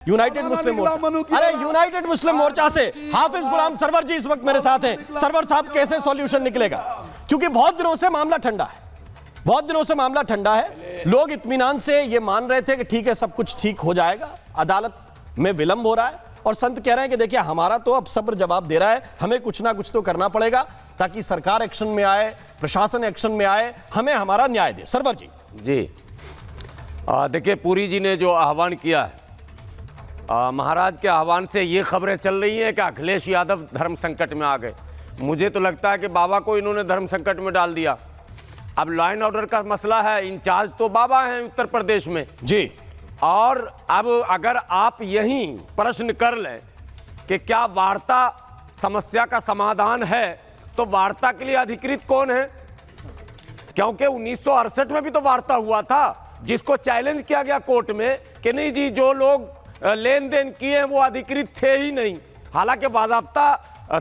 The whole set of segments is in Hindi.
यूनाइटेड मुस्लिम मोर्चा, अरे यूनाइटेड मुस्लिम मोर्चा से हाफिज गुलाम सरवर जी इस वक्त मेरे साथ हैं। सरवर साहब, कैसे सॉल्यूशन निकलेगा? क्योंकि बहुत दिनों से मामला ठंडा है, बहुत दिनों से मामला ठंडा है। लोग इत्मीनान से ये मान रहे थे कि ठीक है, सब कुछ ठीक हो जाएगा, अदालत में विलंब हो रहा है और संत कह रहे हैं कि देखिए हमारा तो अब सब्र जवाब दे रहा है, हमें कुछ ना कुछ तो करना पड़ेगा ताकि सरकार एक्शन में आए, प्रशासन एक्शन में आए, हमें हमारा न्याय दे। सरवर जी देखिए, पुरी जी ने जो आह्वान किया है, महाराज के आह्वान से ये खबरें चल रही हैं कि अखिलेश यादव धर्म संकट में आ गए। मुझे तो लगता है कि बाबा को इन्होंने धर्म संकट में डाल दिया। अब लॉ एंड ऑर्डर का मसला है, इंचार्ज तो बाबा हैं उत्तर प्रदेश में जी। और अब अगर आप यहीं प्रश्न कर लें कि क्या वार्ता समस्या का समाधान है, तो वार्ता के लिए अधिकृत कौन है? क्योंकि 1968 में भी तो वार्ता हुआ था, जिसको चैलेंज किया गया कोर्ट में कि नहीं जी, जो लोग लेन देन किए वो अधिकृत थे ही नहीं। हालांकि बाज़ाब्ता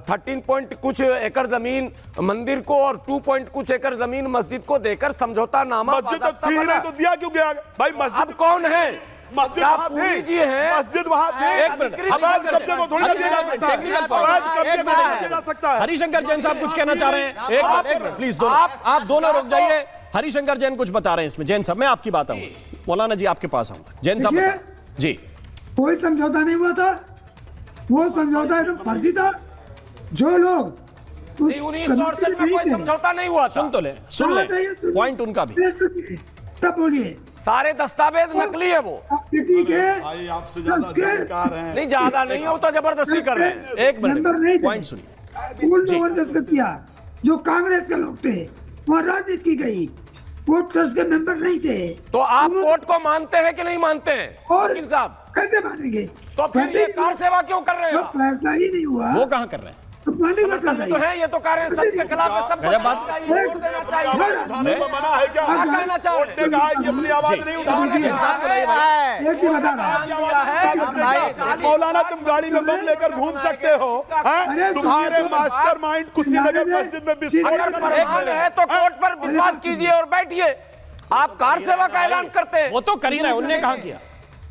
13 पॉइंट कुछ एकड़ जमीन मंदिर को और 2 पॉइंट कुछ एकड़ जमीन मस्जिद को देकर समझौता नामा मस्जिद तो थी नहीं तो दिया क्यों गया भाई? मस्जिद अब कौन है? मस्जिद वहां पुरी जी हैं, मस्जिद वहां थे। एक मिनट, अवैध कब्जे को थोड़ी दिया जा सकता है, अवैध कब्जे को दिया जा सकता है। हरिशंकर जैन साहब कुछ कहना चाह रहे हैं? एक मिनट प्लीज, आप दोनों रुक जाइए। हरिशंकर जैन कुछ बता रहे हैं इसमें। जैन साहब, मैं आपकी बात आऊंगा, मौलाना जी आपके पास आऊंगा। जैन साहब जी। कोई समझौता नहीं हुआ था, वो समझौता एकदम फर्जी था। जो लोग 1968 में कोई समझौता नहीं हुआ था। सुन ले पॉइंट उनका भी, तब बोलिए। सारे दस्तावेज नकली है वो। भाई आपसे ज्यादा जानकार हैं। नहीं, ज्यादा नहीं हो तो जबरदस्ती कर रहे हैं। एक मिनट, पॉइंट सुनिए। उन लोगों ने दस्तखत किया जो कांग्रेस के लोग थे, वहाँ राजनीति की गई, वो ट्रस्ट के मेंबर नहीं थे। तो आप कोर्ट को मानते हैं कि नहीं मानते हैं और वकील साहब? कैसे मानेंगे? तो फिर ये कार सेवा क्यों कर रहे जब हो? फैसला ही नहीं हुआ वो कहां कर रहे हैं? तो माने मत तो है, ये तो कार्य सत्य के खिलाफ है, सबको गजब बात। चाहिए, वोट देना चाहिए। उठाने में मना है क्या? क्या कहना चाह रहे हैं? कोर्ट ने कहा है कि अपनी आवाज नहीं उठानी है। एक चीज बता रहा हूँ, मौलाना, तुम गाड़ी में बम लेकर घूम सकते हो, हैं? तुम्हारे मास्टरमाइंड कुशीनगर मस्जिद में विस्फोट अगर प्रमाण है तो कोर्ट पर विश्वास कीजिए और बैठिए। आप कार सेवा का ऐलान करते हैं। वो तो कर ही रहे हैं। उन्होंने कहा किया,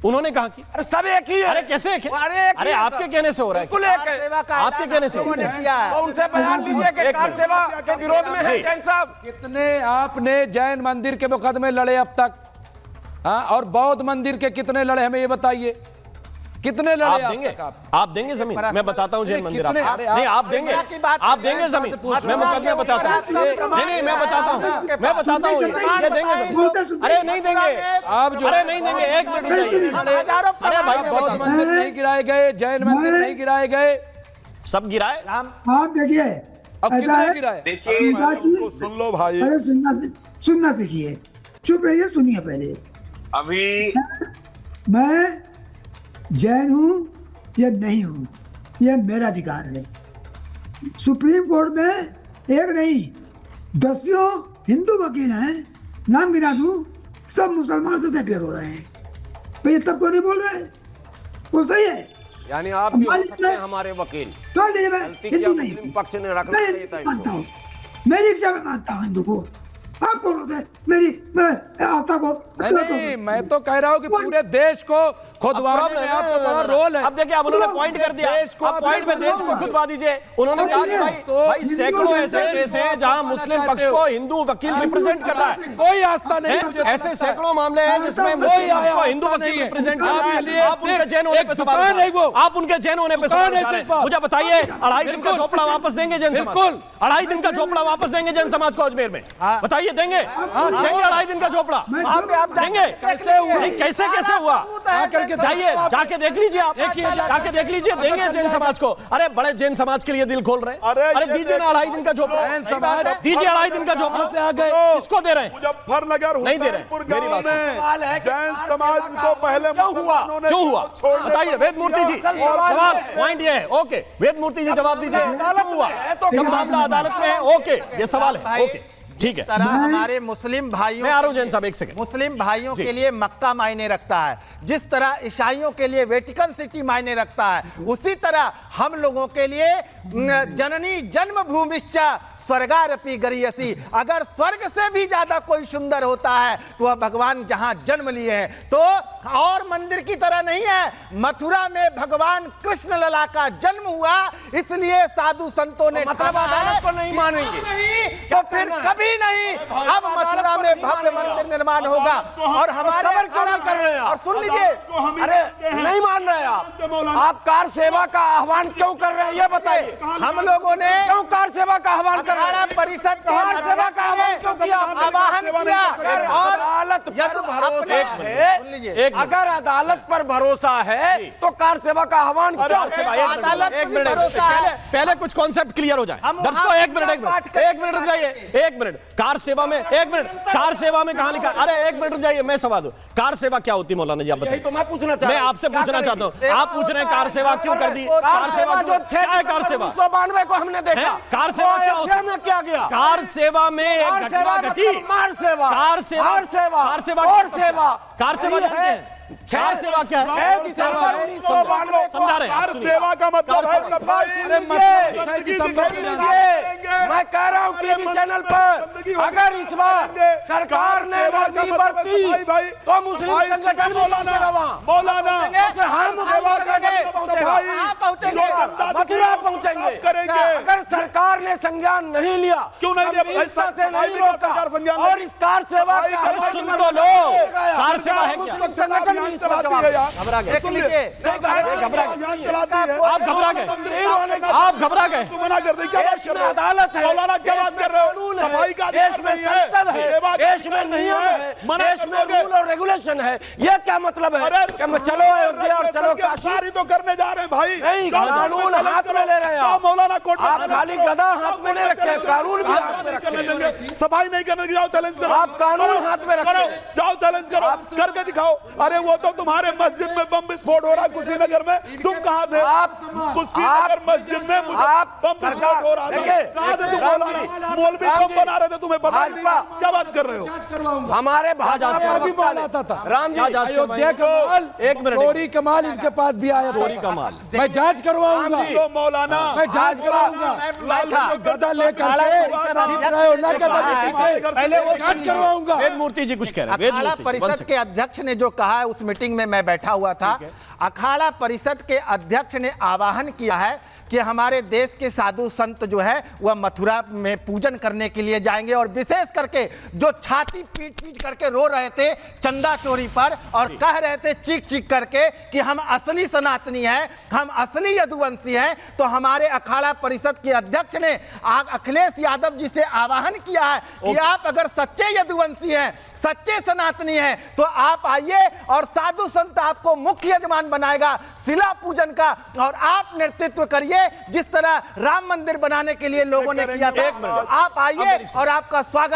उन्होंने कहा कि अरे सब एक ही है। अरे कैसे एक है? अरे आपके कहने से हो रहा है, बिल्कुल एक है। आपके कहने से हो रहा है। तो उनसे बयान लीजिए कि कार सेवा के विरोध में है। जैन साहब, कितने आपने जैन मंदिर के मुकदमे लड़े अब तक? हाँ, और बौद्ध मंदिर के कितने लड़े, हमें ये बताइए, कितने लड़े? आप देंगे? आप देंगे जमीन? मैं बताता हूँ जैन मंदिर। नहीं, आप देंगे? आप देंगे जमीन? मैं मुकदमे बताता हूँ। नहीं, मैं बताता हूँ, मैं बताता हूँ, ये देंगे जमीन? अरे नहीं देंगे आप जो, अरे नहीं देंगे। एक मिनट रुकिए। अरे भाई, बौद्ध मंदिर नहीं गिराए गए, जैन मंदिर नहीं गिराए गए, सब गिराए। आप देखिए अब ऐसा कितने है। गिराए? सुन लो भाई। अरे सुनना सीखिए, चुप रहिए, सुनिए पहले। अभी मैं जैन हूं या नहीं हूं, यह मेरा अधिकार है। सुप्रीम कोर्ट में एक नहीं 10 हिंदू वकील हैं, नाम गिना दूं, सब मुसलमान से अपेयर हो रहे हैं। भैया तब को नहीं बोल रहे, वो सही है। यानी आप भी हो सकते हैं हमारे वकील। तो नहीं, मैं गलती किया, हिंदू नहीं मुस्लिम हूं। पक्ष ने रखना मैं चाहिए था हिंदू मानता इनको। हूँ, मेरी इच्छा में मानता हूँ हिंदू को। आप कौन होते हैं मेरी आस्था को? नहीं, मैं तो कह रहा हूँ कि पूरे देश को खुदवाने में आपका बड़ा रोल है। अब देखिए, अब उन्होंने पॉइंट कर दिया, अब पॉइंट में देश को खुदवा दीजिए। उन्होंने कहा कि भाई सैकड़ों ऐसे केस हैं जहां मुस्लिम पक्ष को हिंदू वकील रिप्रेजेंट कर रहा है। कोई आस्था नहीं मुझे, ऐसे सैकड़ों मामले हैं जिसमें मुस्लिम पक्ष को हिंदू वकील रिप्रेजेंट कर रहा है। आप उनके जैन होने पे सवाल उठा रहे हैं। आप उनके जैन होने पे सवाल उठा रहे हैं। मुझे बताइए, 2.5 दिन का झोपड़ा वापस देंगे जैन समाज? 2.5 दिन का झोपड़ा वापस देंगे जैन समाज को अजमेर में? बताइए, देंगे? देंगे 2.5 दिन का झोपड़ा? देंगे? कैसे हुआ? नहीं, कैसे हुआ? जाइए, जाके देख लीजिए, आप जाके देख लीजिए, देंगे जैन समाज को। अरे बड़े जैन समाज के लिए दिल खोल रहे हैं। अरे दीजिए ना 2.5 दिन का झोपड़ा, दीजिए 2.5 दिन का झोपड़ा। किसको दे रहे हैं? मुजफ्फरनगर नहीं दे रहे। मेरी बात में जैन समाज को पहले क्यों हुआ? बताइए वेद मूर्ति जी, सवाल पॉइंट ये है। ओके, वेद मूर्ति जी जवाब दीजिए, क्यों हुआ? जब मामला अदालत में है, ओके, ये सवाल है। ओके, ठीक है। तरह हमारे मुस्लिम भाइयों, मैं आ रहा हूं जैन साहब, एक सेकंड। मुस्लिम भाइयों के लिए मक्का मायने रखता है, जिस तरह ईसाइयों के लिए वेटिकन सिटी मायने रखता है, उसी तरह हम लोगों के लिए जननी जन्मभूमिश्च स्वर्गारपि गरीयसी, अगर स्वर्ग से भी ज्यादा कोई सुंदर होता है तो वह भगवान जहां जन्म लिए हैं। तो और मंदिर की तरह नहीं है, मथुरा में भगवान कृष्ण लला का जन्म हुआ, इसलिए साधु संतों ने मतलब अदालत को नहीं मानेंगे नहीं, तो फिर कभी नहीं। अब मथुरा में भव्य मंदिर निर्माण होगा और हमारे सबर क्यों नहीं कर रहे हैं आप? और सुन लीजिए, अरे नहीं मान रहे आप कार सेवा का आह्वान क्यों कर रहे हैं ये बताइए। हम लोगों ने क्यों कार सेवा का आह्वान कर रहे अखाड़ा हैं? परिषद के कार सेवा का आह्वान क्यों किया? आवाहन किया और अदालत पर भरोसा लीजिए, है, अगर अदालत पर भरोसा है तो कार सेवा का आह्वान क्यों? कार सेवा, एक मिनट पहले कुछ कॉन्सेप्ट क्लियर हो जाए दर्शकों। एक मिनट रुक जाइए, एक मिनट। कार सेवा में, एक मिनट, कार सेवा में कहां लिखा? अरे एक मिनट रुक जाइए, मैं सवाल दूं, कार सेवा क्या होती है मौलाना जी, आप यही बताइए। तो मैं पूछना चाहता मैं आपसे पूछना चाहता हूं, आप पूछ रहे हैं कार सेवा क्यों कर दी? कार सेवा जो क्या है? कार सेवा 1992 को हमने देखा, है? कार सेवा क्या होती है? में क्या गया? कार सेवा में एक कार घटना सेवा घटी। मतलब मार सेवा, कार सेवा, हार सेवा, कार सेवा, और सेवा, कार सेवा जानते हैं? कार सेवा क्या है? समझा रहे हैं आप, कार सुनिए। सेवा का मतलब है सफाई। मैं कह रहा हूँ टीवी चैनल पर अगर इस बार सरकार ने वर्दी बरती तो मुस्लिम संगठन मौलाना हम मथुरा पहुंचेंगे। करेंगे। अगर सरकार ने संज्ञान नहीं लिया, क्यों नहीं लिया? गंभीरता से नहीं सरकार रोका संज्ञान और इस कार सेवा का अरे सुन तो लो, कार सेवा है क्या? मुस्लिम संगठन भी इस पर जवाब देगा। घबरा गए, देख लीजिए, आप घबरा गए, आप घबरा गए। मना कर दे, क्या बात कर रहे हो? अदालत है, मौलाना क्या बात कर रहे हो? सफाई का देश में संसद है, देश में नियम है, देश में रूल और रेगुलेशन है। ये क्या मतलब है कि मैं चलो अयोध्या और चलो काशी? सारी तो करने जा रहे हैं भाई। नहीं, कानून हाथ में ले रहे हैं आप। मौलाना कोर्ट आप खाली गदा हाथ में नहीं रखे, कानून भी हाथ में करने रखे। देंगे। सफाई नहीं करने जाओ, चैलेंज करो। आप कानून हाथ में रखे। करो, जाओ चैलेंज करो, करके दिखाओ। अरे वो तो तुम्हारे मस्जिद में बम विस्फोट हो रहा है कुशीनगर में, तुम कहाँ थे? कुशीनगर मस्जिद में बम विस्फोट हो रहा था, कहाँ थे तुम? मौलाना मौलवी बम बना रहे थे, तुम्हें पता नहीं था? क्या बात कर रहे हो? हमारे भी माल आता था। राम जी अयोध्या का माल, एक मिनट, चोरी का माल इनके पास भी आया था। चोरी का माल। मैं जांच करवाऊंगा, तो मौलाना मैं जांच करवाऊंगा। गदा लेकर पहले वो जांच करवाऊंगा। वेद मूर्ति जी कुछ कह रहे हैं। वेद अखाड़ा मूर्ति, परिषद के अध्यक्ष ने जो कहा है, उस मीटिंग में मैं बैठा हुआ था। अखाड़ा परिषद के अध्यक्ष ने आह्वान किया है कि हमारे देश के साधु संत जो है वह मथुरा में पूजन करने के लिए जाएंगे, और विशेष करके जो छाती पीट पीट करके रो रहे थे चंदा चोरी पर और कह रहे थे चीख चीख करके कि हम असली सनातनी हैं, हम असली यदुवंशी हैं, तो हमारे अखाड़ा परिषद के अध्यक्ष ने अखिलेश यादव जी से आह्वान किया है कि आप अगर सच्चे यदुवंशी हैं, सच्चे सनातनी हैं, तो आप आइए और साधु संत आपको मुख्य यजमान बनाएगा शिला पूजन का, और आप नेतृत्व करिए जिस तरह राम मंदिर बनाने के लिए लोगों ने किया था। आप आइए और आपका स्वागत।